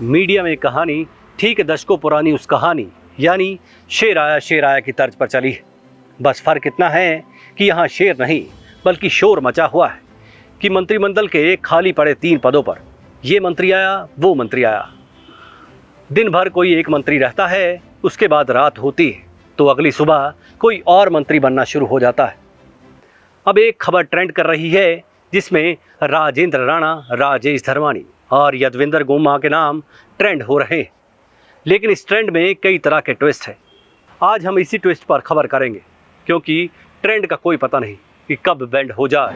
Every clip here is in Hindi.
मीडिया में कहानी ठीक दशकों पुरानी उस कहानी यानी शेर आया की तर्ज पर चली है। बस फर्क इतना है कि यहाँ शेर नहीं बल्कि शोर मचा हुआ है कि मंत्रिमंडल के खाली पड़े 3 पदों पर ये मंत्री आया वो मंत्री आया। दिन भर कोई एक मंत्री रहता है, उसके बाद रात होती है तो अगली सुबह कोई और मंत्री बनना शुरू हो जाता है। अब एक खबर ट्रेंड कर रही है जिसमें राजेंद्र राणा, राजेश धर्माणी और यदविंदर गोमा के नाम ट्रेंड हो रहे हैं। लेकिन इस ट्रेंड में कई तरह के ट्विस्ट हैं। आज हम इसी ट्विस्ट पर खबर करेंगे क्योंकि ट्रेंड का कोई पता नहीं कि कब बेंड हो जाए।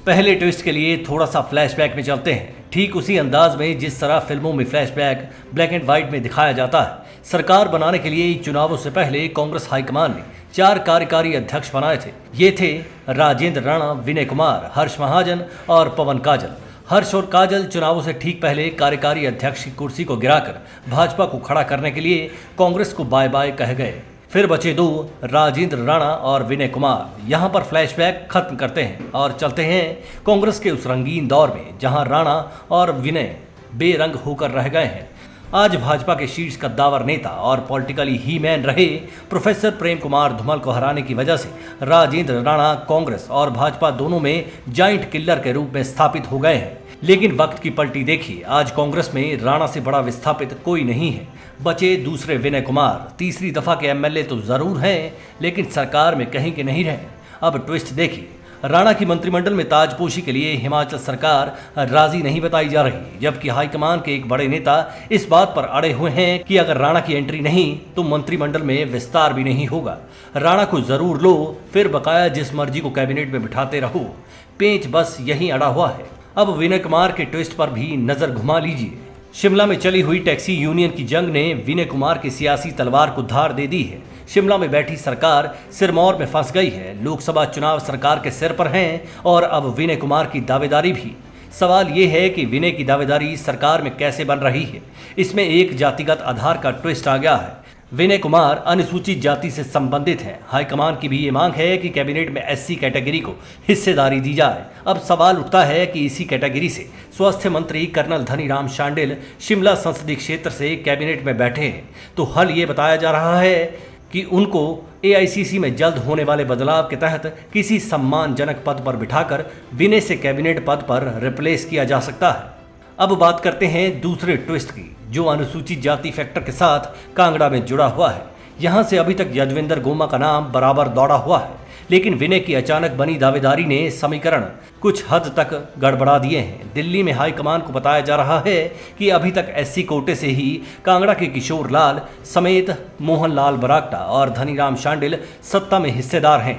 पहले ट्विस्ट के लिए थोड़ा सा फ्लैशबैक में चलते हैं, ठीक उसी अंदाज में जिस तरह फिल्मों में फ्लैशबैक ब्लैक एंड व्हाइट में दिखाया जाता है। सरकार बनाने के लिए चुनावों से पहले कांग्रेस हाईकमान ने 4 कार्यकारी अध्यक्ष बनाए थे। ये थे राजेंद्र राणा, विनय कुमार, हर्ष महाजन और पवन काजल। हर्ष और काजल चुनावों से ठीक पहले कार्यकारी अध्यक्ष की कुर्सी को गिराकर भाजपा को खड़ा करने के लिए कांग्रेस को बाय बाय कह गए। फिर बचे 2 राजेंद्र राणा और विनय कुमार। यहाँ पर फ्लैशबैक खत्म करते हैं और चलते हैं कांग्रेस के उस रंगीन दौर में जहाँ राणा और विनय बेरंग होकर रह गए हैं। आज भाजपा के शीर्ष कद्दावर नेता और पॉलिटिकली ही मैन रहे प्रोफेसर प्रेम कुमार धूमल को हराने की वजह से राजेंद्र राणा कांग्रेस और भाजपा दोनों में जाइंट किलर के रूप में स्थापित हो गए हैं। लेकिन वक्त की पलटी देखिए, आज कांग्रेस में राणा से बड़ा विस्थापित कोई नहीं है। बचे दूसरे विनय कुमार, तीसरी दफा के एमएलए तो जरूर हैं लेकिन सरकार में कहीं के नहीं रहे। अब ट्विस्ट देखिए, राणा की मंत्रिमंडल में ताजपोशी के लिए हिमाचल सरकार राजी नहीं बताई जा रही, जबकि हाईकमान के एक बड़े नेता इस बात पर अड़े हुए हैं कि अगर राणा की एंट्री नहीं तो मंत्रिमंडल में विस्तार भी नहीं होगा। राणा को जरूर लो, फिर बकाया जिस मर्जी को कैबिनेट में बिठाते रहो। पेंच बस यही अड़ा हुआ है। अब विनय कुमार के ट्विस्ट पर भी नजर घुमा लीजिए। शिमला में चली हुई टैक्सी यूनियन की जंग ने विनय कुमार की सियासी तलवार को धार दे दी है। शिमला में बैठी सरकार सिरमौर में फंस गई है। लोकसभा चुनाव सरकार के सिर पर हैं और अब विनय कुमार की दावेदारी भी। सवाल ये है कि विनय की दावेदारी सरकार में कैसे बन रही है। इसमें एक जातिगत आधार का ट्विस्ट आ गया है। विनय कुमार अनुसूचित जाति से संबंधित हैं। हाईकमान की भी ये मांग है कि कैबिनेट में एससी कैटेगरी को हिस्सेदारी दी जाए। अब सवाल उठता है कि इसी कैटेगरी से स्वास्थ्य मंत्री कर्नल धनीराम शांडिल शिमला संसदीय क्षेत्र से कैबिनेट में बैठे हैं, तो हल ये बताया जा रहा है कि उनको एआईसीसी में जल्द होने वाले बदलाव के तहत किसी सम्मानजनक पद पर बिठाकर विनय से कैबिनेट पद पर रिप्लेस किया जा सकता है। अब बात करते हैं दूसरे ट्विस्ट की, जो अनुसूचित जाति फैक्टर के साथ कांगड़ा में जुड़ा हुआ है। यहाँ से अभी तक यदविंदर गोमा का नाम बराबर दौड़ा हुआ है, लेकिन विनय की अचानक बनी दावेदारी ने समीकरण कुछ हद तक गड़बड़ा दिए हैं। दिल्ली में हाईकमान को बताया जा रहा है कि अभी तक एससी कोटे से ही कांगड़ा के किशोर लाल समेत मोहन लाल बरागटा और धनीराम शांडिल सत्ता में हिस्सेदार हैं।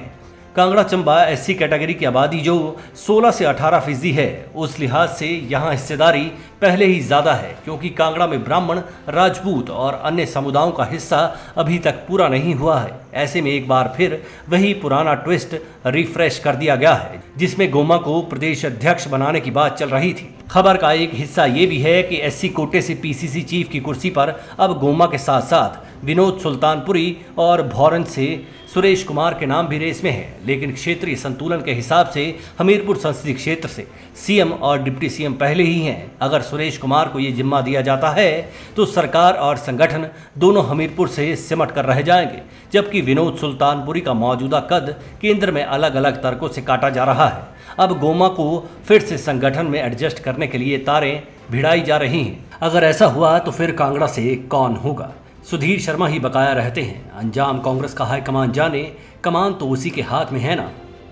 कांगड़ा चंबा एससी कैटेगरी की आबादी जो 16 से 18% है, उस लिहाज से यहाँ हिस्सेदारी पहले ही ज़्यादा है, क्योंकि कांगड़ा में ब्राह्मण, राजपूत और अन्य समुदायों का हिस्सा अभी तक पूरा नहीं हुआ है। ऐसे में एक बार फिर वही पुराना ट्विस्ट रिफ्रेश कर दिया गया है, जिसमें गोमा को प्रदेश अध्यक्ष बनाने की बात चल रही थी। खबर का एक हिस्सा ये भी है कि एससी कोटे से पीसीसी चीफ की कुर्सी पर अब गोमा के साथ साथ विनोद सुल्तानपुरी और भौरन से सुरेश कुमार के नाम भी रेस में हैं। लेकिन क्षेत्रीय संतुलन के हिसाब से हमीरपुर संसदीय क्षेत्र से सीएम और डिप्टी सीएम पहले ही हैं। अगर सुरेश कुमार को ये जिम्मा दिया जाता है तो सरकार और संगठन दोनों हमीरपुर से सिमट कर रह जाएंगे, जबकि विनोद सुल्तानपुरी का मौजूदा कद केंद्र में अलग अलग तर्कों से काटा जा रहा है। अब गोमा को फिर से संगठन में एडजस्ट करने के लिए तारें भिड़ाई जा रही हैं। अगर ऐसा हुआ तो फिर कांगड़ा से कौन होगा? सुधीर शर्मा ही बकाया रहते हैं। अंजाम कांग्रेस का हाईकमान जाने, कमान तो उसी के हाथ में है ना।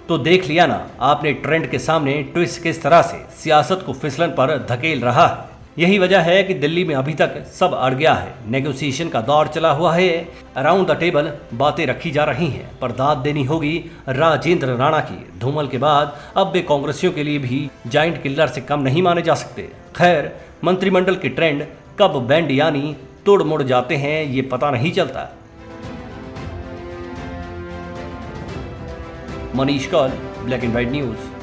तो देख लिया ना आपने ट्रेंड के सामने ट्विस्ट किस तरह से सियासत को फिसलन पर धकेल रहा है। यही वजह है कि दिल्ली में अभी तक सब अड़ गया है। नेगोशिएशन का दौर चला हुआ है। अराउंड द टेबल बातें रखी जा रही हैं, पर दाद देनी होगी राजेंद्र राणा की। धूमल के बाद अब वे कांग्रेसियों के लिए भी जाइंट किलर से कम नहीं माने जा सकते। खैर, मंत्रिमंडल के ट्रेंड कब बैंड यानी तोड़ मुड़ जाते हैं ये पता नहीं चलता। Manish Kaul, black and white news.